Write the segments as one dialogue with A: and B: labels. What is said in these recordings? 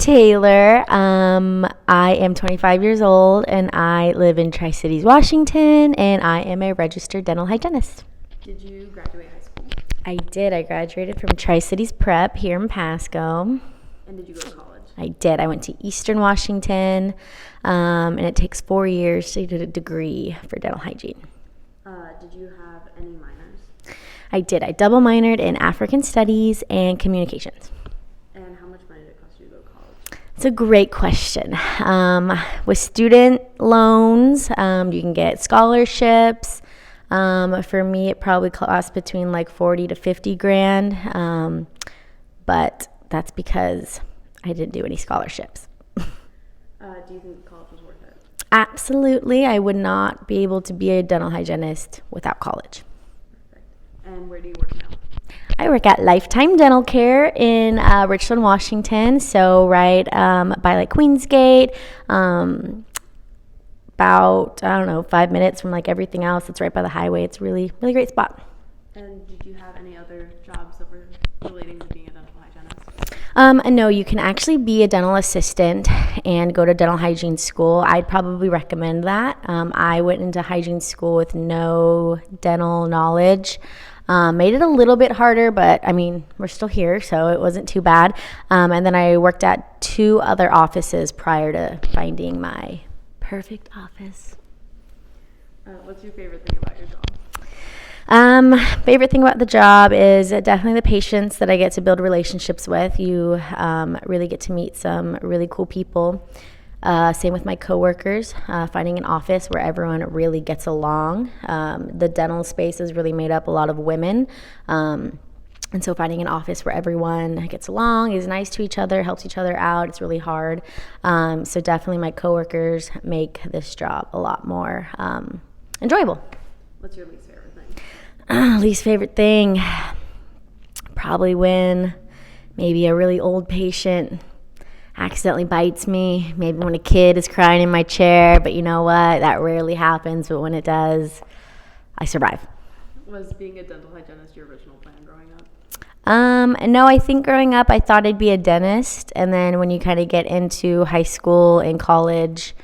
A: Taylor. I am 25 years old and I live in Tri-Cities, Washington, and I am a registered dental hygienist.
B: Did you graduate high school?
A: I did. I graduated from Tri-Cities Prep here in Pasco.
B: And did you go to college?
A: I did. I went to Eastern Washington, and it takes 4 years to get a degree for dental hygiene.
B: Did you have any minors?
A: I did. I double minored in African Studies and Communications.
B: And how much money did it cost you to go to college?
A: It's a great question. With student loans, you can get scholarships. For me, it probably cost between like 40 to 50 grand. But that's because I didn't do any scholarships.
B: Do you think college was worth it?
A: Absolutely. I would not be able to be a dental hygienist without college.
B: Perfect. And where do you work now?
A: I work at Lifetime Dental Care in Richland, Washington. So right by like Queensgate, about, 5 minutes from like everything else. It's right by the highway. It's really, really great spot.
B: And did you have any other jobs that were relating to being a dental hygienist?
A: No, you can actually be a dental assistant and go to dental hygiene school. I'd probably recommend that. I went into hygiene school with no dental knowledge. Made it a little bit harder, but I mean, we're still here, so it wasn't too bad. And then I worked at 2 other offices prior to finding my perfect office.
B: What's your favorite thing about your job?
A: Favorite thing about the job is definitely the patients that I get to build relationships with. You really get to meet some really cool people. Same with my coworkers, finding an office where everyone really gets along. The dental space is really made up a lot of women. And so finding an office where everyone gets along, is nice to each other, helps each other out, it's really hard. So definitely my coworkers make this job a lot more enjoyable.
B: What's your least favorite thing?
A: Least favorite thing, probably when maybe a really old patient accidentally bites me, maybe when a kid is crying in my chair, but you know what, that rarely happens, but when it does, I survive.
B: Was being a dental hygienist your original plan growing up?
A: No, I think growing up I thought I'd be a dentist, and then when you kind of get into high school and college,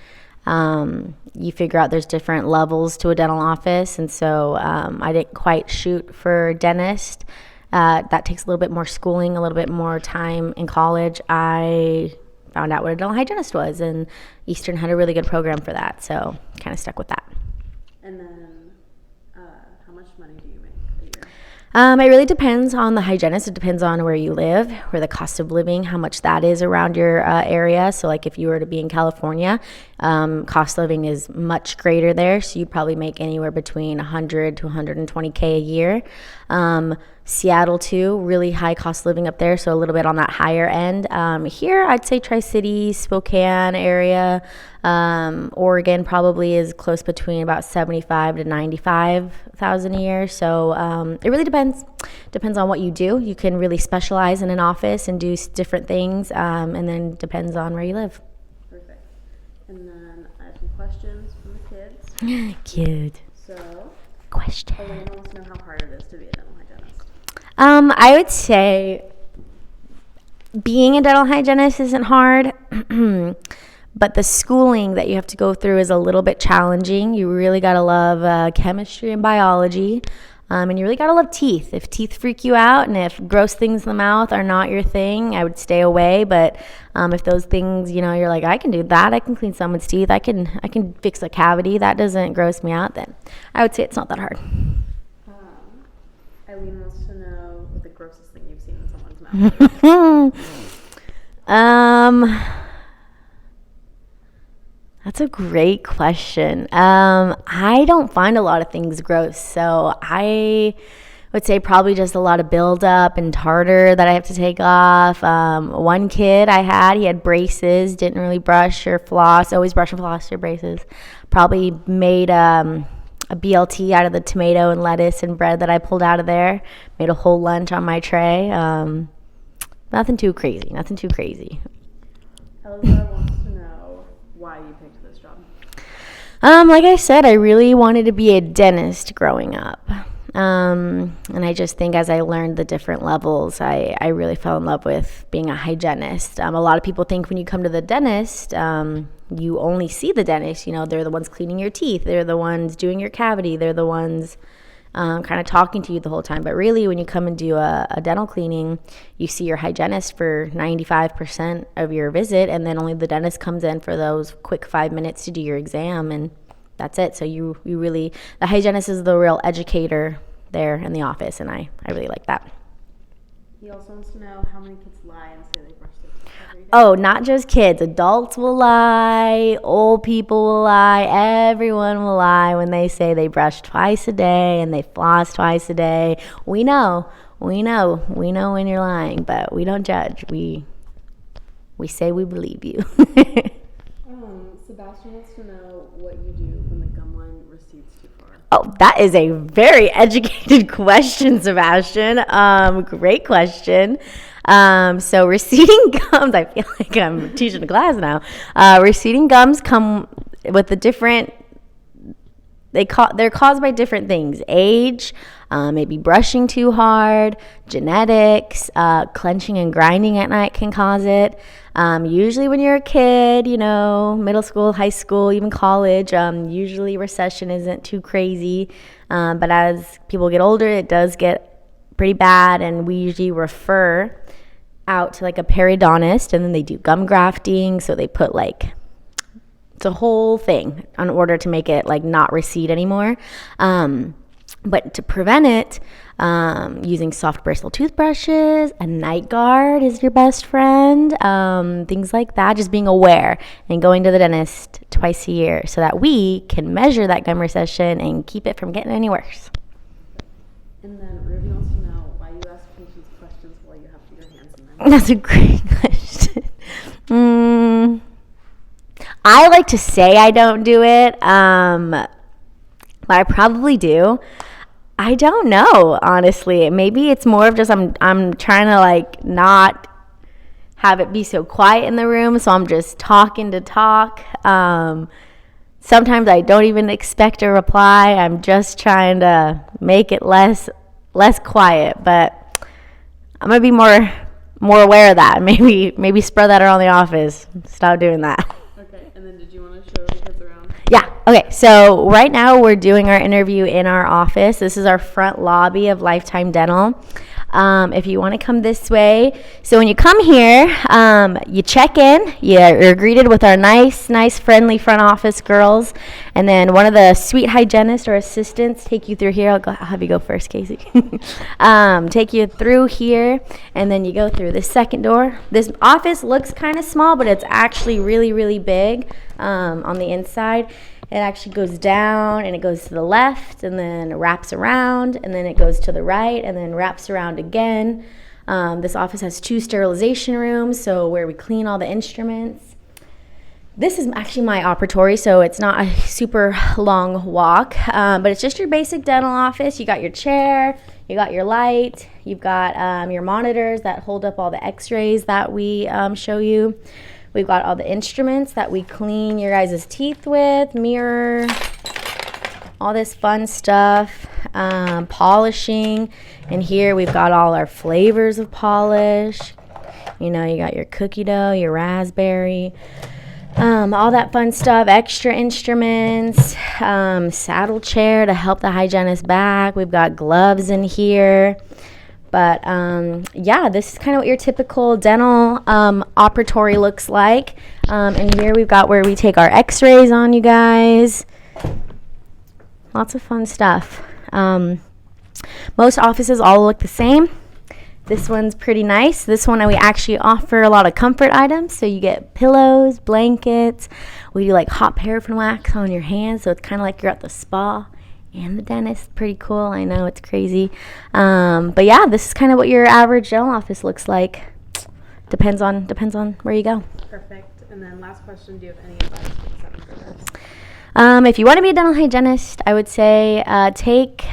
A: you figure out there's different levels to a dental office, and so I didn't quite shoot for dentist. That takes a little bit more schooling, a little bit more time in college. I found out what a dental hygienist was, and Eastern had a really good program for that, so kind of stuck with that.
B: And then how much money do you make a year?
A: It really depends on the hygienist. It depends on where you live, where the cost of living, how much that is around your area. So like if you were to be in California, cost of living is much greater there. So you'd probably make anywhere between 100 to 120K a year. Seattle too, really high cost of living up there, so a little bit on that higher end. Here, I'd say Tri-Cities, Spokane area, Oregon probably is close between about 75 to 95,000 a year. So it really depends. Depends on what you do. You can really specialize in an office and do different things, and then depends on where you live.
B: Perfect. And then I have some questions from the kids.
A: Cute.
B: So,
A: Question.
B: Elena wants to know how hard it is to be a dental hygienist.
A: I would say being a dental hygienist isn't hard, but the schooling that you have to go through is a little bit challenging. You really got to love chemistry and biology, and you really got to love teeth. If teeth freak you out and if gross things in the mouth are not your thing, I would stay away. But if those things, you're like, I can do that. I can clean someone's teeth. I can fix a cavity. That doesn't gross me out. Then I would say it's not that hard.
B: Eileen wants to know what the grossest thing you've seen in someone's mouth.
A: That's a great question. I don't find a lot of things gross, so I would say probably just a lot of buildup and tartar that I have to take off. One kid I had, he had braces, didn't really brush or floss, always brush and floss your braces. Probably made a BLT out of the tomato and lettuce and bread that I pulled out of there. Made a whole lunch on my tray. Nothing too crazy.
B: Elsa wants to know why you picked this job.
A: Like I said, I really wanted to be a dentist growing up. And I just think as I learned the different levels, I really fell in love with being a hygienist. A lot of people think when you come to the dentist, you only see the dentist. You know, they're the ones cleaning your teeth. They're the ones doing your cavity. They're the ones kind of talking to you the whole time. But really, when you come and do a dental cleaning, you see your hygienist for 95% of your visit, and then only the dentist comes in for those quick 5 minutes to do your exam, and that's it. So you really, the hygienist is the real educator there in the office, and I really like that.
B: He also wants to know how many kids lie and say they brush their teeth every day.
A: Oh, not just kids. Adults will lie. Old people will lie. Everyone will lie when they say they brush twice a day and they floss twice a day. We know when you're lying, but we don't judge. We say we believe you.
B: Sebastian wants to know what you do when the gum line recedes too far.
A: Oh, that is a very educated question, Sebastian. Great question. So receding gums, I feel like I'm teaching a class now. Receding gums come with a different, they're caused by different things. Age, maybe brushing too hard, genetics, clenching and grinding at night can cause it. Usually when you're a kid, you know, middle school, high school, even college, usually recession isn't too crazy. But as people get older, it does get pretty bad, and we usually refer out to like a periodontist, and then they do gum grafting. So they put like, it's a whole thing in order to make it like not recede anymore. But to prevent it, using soft bristle toothbrushes, a night guard is your best friend, things like that. Just being aware and going to the dentist twice a year so that we can measure that gum recession and keep it from getting any worse.
B: And then Ruby wants to know why you ask patients questions while you have your hands in them.
A: That's a great question. I like to say I don't do it, but I probably do. I don't know, honestly. Maybe it's more of just I'm trying to like not have it be so quiet in the room, so I'm just talking to talk. Sometimes I don't even expect a reply. I'm just trying to make it less quiet, but I'm gonna be more aware of that. Maybe spread that around the office. Stop doing that.
B: Okay, and then did you want to show the kids around?
A: Yeah. Okay. So right now we're doing our interview in our office. This is our front lobby of Lifetime Dental. If you want to come this way. So when you come here, you check in. You're greeted with our nice, friendly front office girls. And then one of the sweet hygienists or assistants take you through here. I'll have you go first, Casey. Take you through here. And then you go through this second door. This office looks kind of small, but it's actually really, really big on the inside. It actually goes down and it goes to the left and then wraps around and then it goes to the right and then wraps around again. This office has 2 sterilization rooms, so where we clean all the instruments. This is actually my operatory, so it's not a super long walk, but it's just your basic dental office. You got your chair, you got your light, you've got your monitors that hold up all the x-rays that we show you. We've got all the instruments that we clean your guys' teeth with, mirror, all this fun stuff, polishing. And here we've got all our flavors of polish. You know, you got your cookie dough, your raspberry, all that fun stuff, extra instruments, saddle chair to help the hygienist back. We've got gloves in here. But yeah, this is kind of what your typical dental operatory looks like. And here we've got where we take our x-rays on you guys. Lots of fun stuff. Most offices all look the same. This one's pretty nice. This one we actually offer a lot of comfort items. So you get pillows, blankets. We do like hot paraffin wax on your hands. So it's kind of like you're at the spa. And the dentist, pretty cool. I know it's crazy, but yeah, this is kind of what your average dental office looks like. Depends on where you go.
B: Perfect. And then last question: do you have any advice for the 7th graders?
A: If you want to be a dental hygienist, I would say take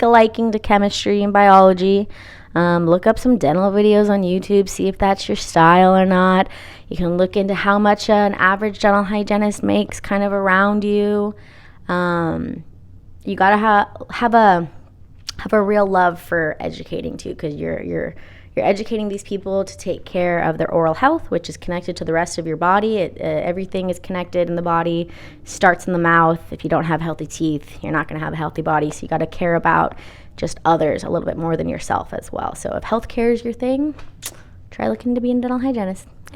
A: a liking to chemistry and biology. Look up some dental videos on YouTube, see if that's your style or not. You can look into how much an average dental hygienist makes kind of around you. You gotta have a have a real love for educating too, because you're educating these people to take care of their oral health, which is connected to the rest of your body. Everything is connected in the body, starts in the mouth. If you don't have healthy teeth, you're not going to have a healthy body. So you got to care about just others a little bit more than yourself as well. So if healthcare is your thing, try looking to be a dental hygienist.